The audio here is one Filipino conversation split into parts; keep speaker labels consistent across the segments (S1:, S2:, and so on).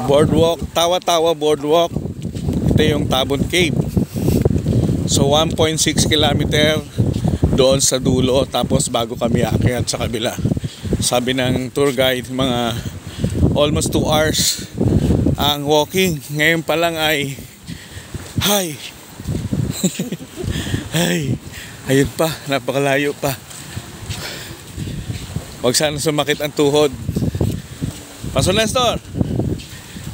S1: Boardwalk, Tawa-Tawa Boardwalk. Ito yung Tabon Cave. So 1.6 kilometer doon sa dulo, tapos bago kami aakyat sa kabila. Sabi ng tour guide, mga almost 2 hours ang walking. Ngayon pa lang ay hay. Ay, ayun pa, napakalayo pa. Huwag sana sumakit ang tuhod. Pastor Nestor,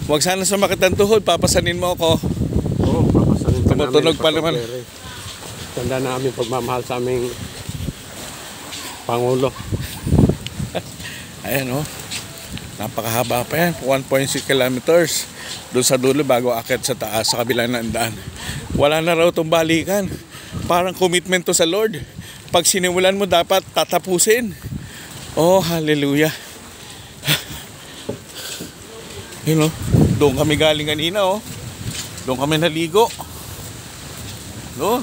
S1: huwag sana sumakit ang tuhod, papasanin mo ako.
S2: Oo, papasanin ka namin.
S1: Tumutunog pa naman.
S2: Tanda namin pagmamahal sa aming Pangulo.
S1: Ayan o, napakahaba pa yan, 1.6 kilometers doon sa dulo bago akit sa taas sa kabila ng daan. Wala na raw itong balikan. Parang commitment to sa Lord. Pag sinimulan mo, dapat tatapusin. Oh, hallelujah. Yun o, doon kami galing kanina o. Doon kami naligo. Doon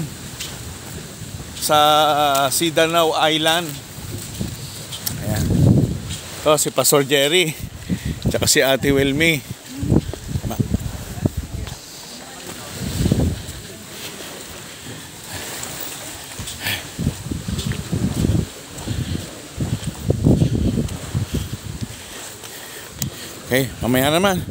S1: sa Sidanao Island. Ayan. Ito si Pastor Jerry tsaka si Ate Wilmy. Okay, mamaya naman.